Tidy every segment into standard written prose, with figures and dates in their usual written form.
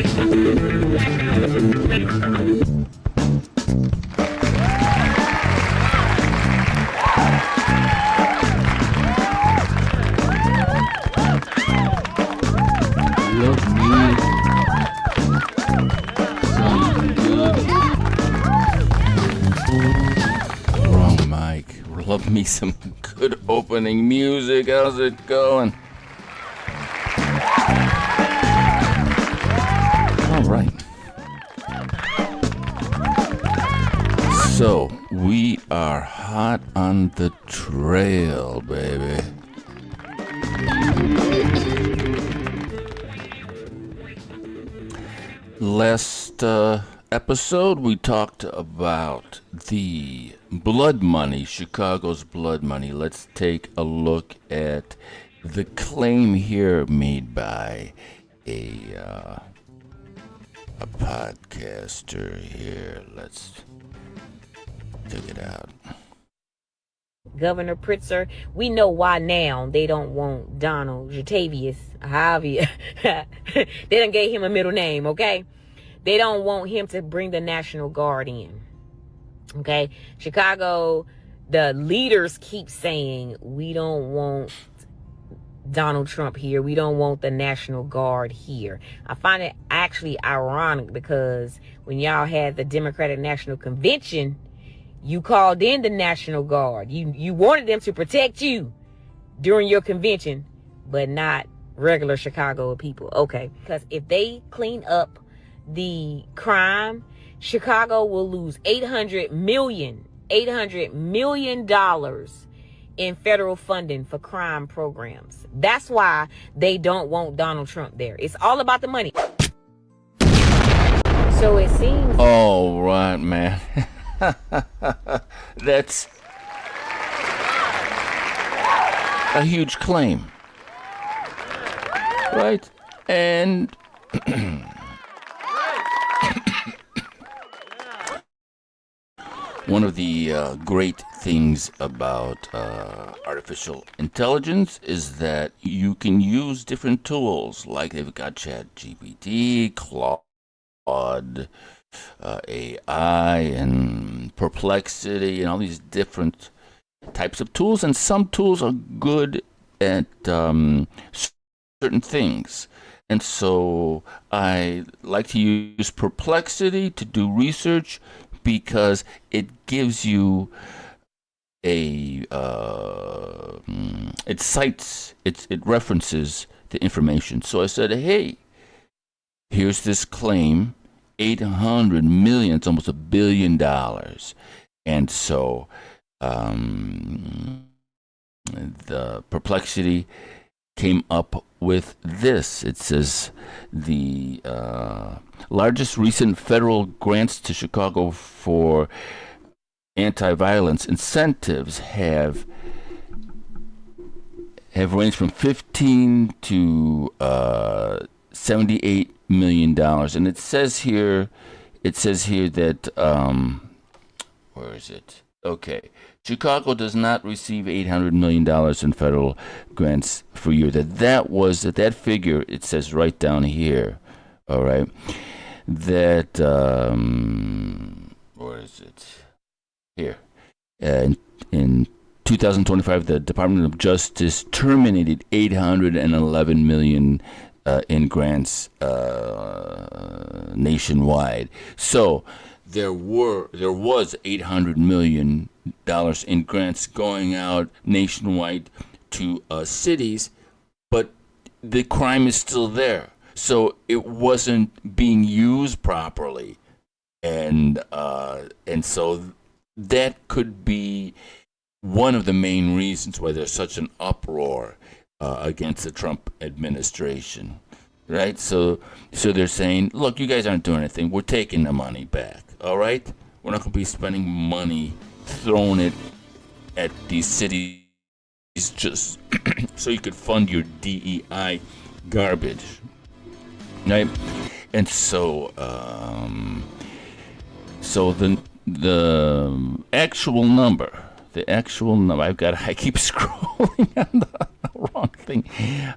Love me some good. Wrong mic. Love me some good opening music. How's it going? All right. So we are hot on the trail, baby. Last episode, we talked about the blood money, Chicago's blood money. Let's take a look at the claim here made by a podcaster here. Let's check it out. Governor Pritzker, we know why now they don't want Donald Jatavius Javier. They done gave him a middle name, okay? They don't want him to bring the National Guard in, okay? Chicago, the leaders keep saying, we don't want Donald Trump here. We don't want the National Guard here. I find it actually ironic because when y'all had the Democratic National Convention, you called in the National Guard. You wanted them to protect you during your convention, but not regular Chicago people. Okay, because if they clean up the crime, Chicago will lose $800 million in federal funding for crime programs. That's why they don't want Donald Trump there. It's all about the money. So it seems. All right, man. That's a huge claim, right? And one of the great things about artificial intelligence is that you can use different tools, like they've got ChatGPT, Claude, AI, and Perplexity, and all these different types of tools. And some tools are good at certain things. And so I like to use Perplexity to do research because it gives you it references the information. So I said, hey, here's this claim, 800 million, it's almost $1 billion. And so the Perplexity came up with this. It says the largest recent federal grants to Chicago for anti-violence incentives have ranged from 15 to $78 million, and it says here that where is it? Okay, Chicago does not receive $800 million in federal grants per year. That figure, it says right down here. All right, that where is it? Here, in 2025, the Department of Justice terminated $811 million in grants nationwide. So there was $800 million in grants going out nationwide to cities, but the crime is still there. So it wasn't being used properly, and so that could be one of the main reasons why there's such an uproar against the Trump administration, right? So they're saying, look, you guys aren't doing anything. We're taking the money back, all right? We're not going to be spending money, throwing it at these cities just so you could fund your DEI garbage, right? And so the actual number, I keep scrolling on the wrong thing.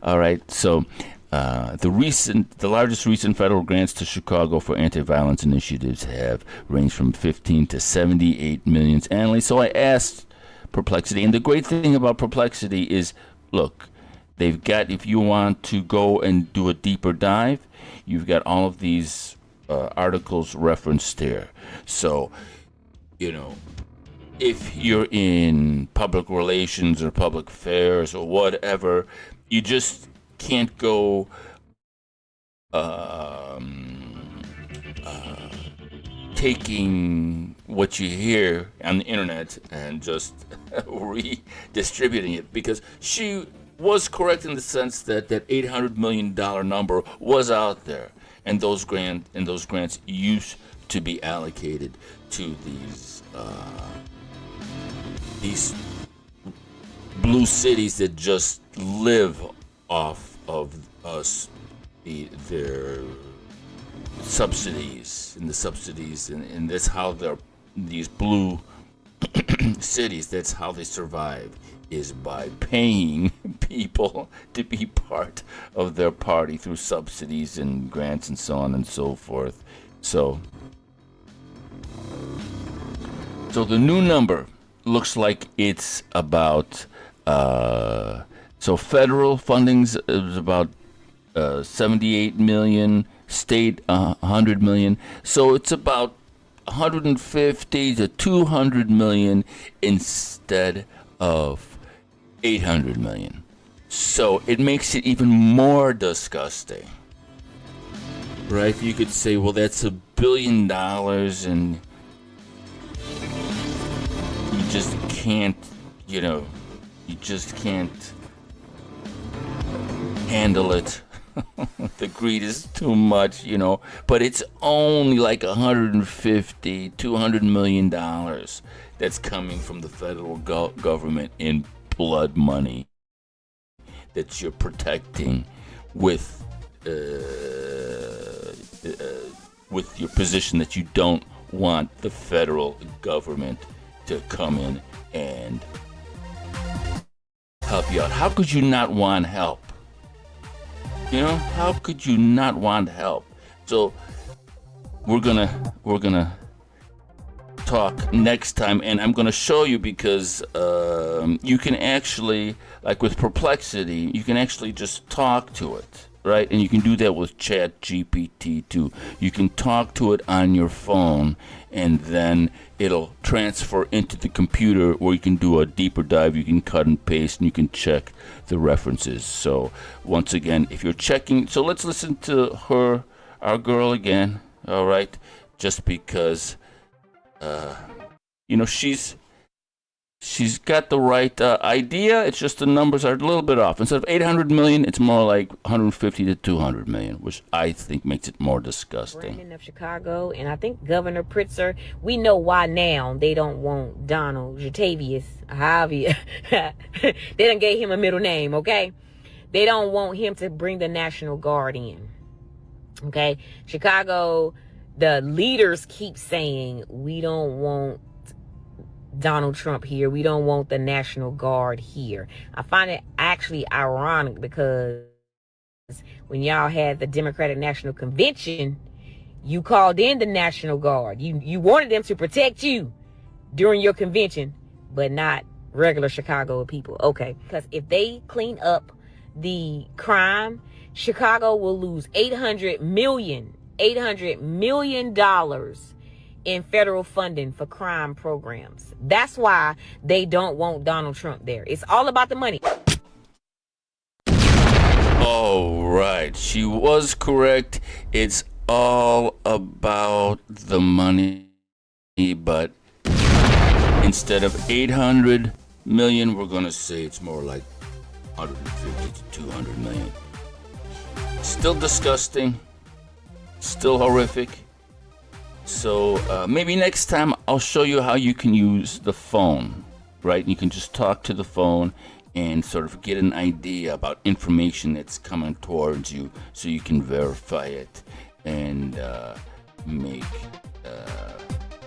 All right, so The largest recent federal grants to Chicago for anti-violence initiatives have ranged from 15 to 78 millions annually. So I asked Perplexity, and the great thing about Perplexity is, look, they've got, if you want to go and do a deeper dive, you've got all of these articles referenced there. So, if you're in public relations or public affairs or whatever, you just can't go taking what you hear on the internet and just redistributing it, because she was correct in the sense that that $800 million number was out there, and those grants used to be allocated to these blue cities that just live off of their subsidies, and that's how these blue cities, that's how they survive, is by paying people to be part of their party through subsidies and grants and so on and so forth. So the new number looks like it's about so federal fundings is about 78 million, state 100 million. So it's about 150 to 200 million instead of 800 million. So it makes it even more disgusting, right? You could say, well, that's $1 billion, and you just can't, you just can't handle it. The greed is too much, but it's only like 150, $200 million that's coming from the federal government in blood money that you're protecting with your position that you don't want the federal government to come in and help you out. How could you not want help? How could you not want help? So we're gonna talk next time, and I'm gonna show you, because you can actually, like with Perplexity, you can actually just talk to it, right? And you can do that with Chat GPT too. You can talk to it on your phone, and then it'll transfer into the computer, where you can do a deeper dive. You can cut and paste, and you can check the references. So once again, if you're checking, so let's listen to our girl again, all right? Just because, she's got the right idea. It's just the numbers are a little bit off. Instead of 800 million, it's more like 150 to 200 million, which I think makes it more disgusting. Brandon of Chicago, and I think Governor Pritzker, we know why now they don't want Donald Jatavius, Javier. They done gave him a middle name, okay? They don't want him to bring the National Guard in, okay? Chicago, the leaders keep saying, we don't want Donald Trump here. We don't want the National Guard here. I find it actually ironic, because when y'all had the Democratic National Convention, you called in the National Guard. You wanted them to protect you during your convention, but not regular Chicago people. Okay, because if they clean up the crime, Chicago will lose $800 million in federal funding for crime programs. That's why they don't want Donald Trump there. It's all about the money. Oh, right. She was correct. It's all about the money, but instead of 800 million, we're going to say it's more like 150 to 200 million. Still disgusting. Still horrific. So maybe next time I'll show you how you can use the phone, right? You can just talk to the phone and sort of get an idea about information that's coming towards you, so you can verify it and make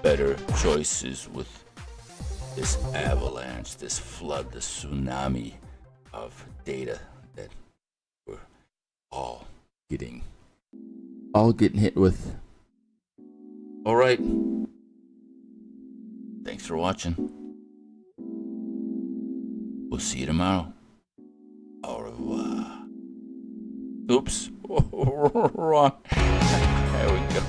better choices with this avalanche, this flood, this tsunami of data that we're all getting hit with. All right. Thanks for watching. We'll see you tomorrow. Au revoir. Oops. Wrong. There we go.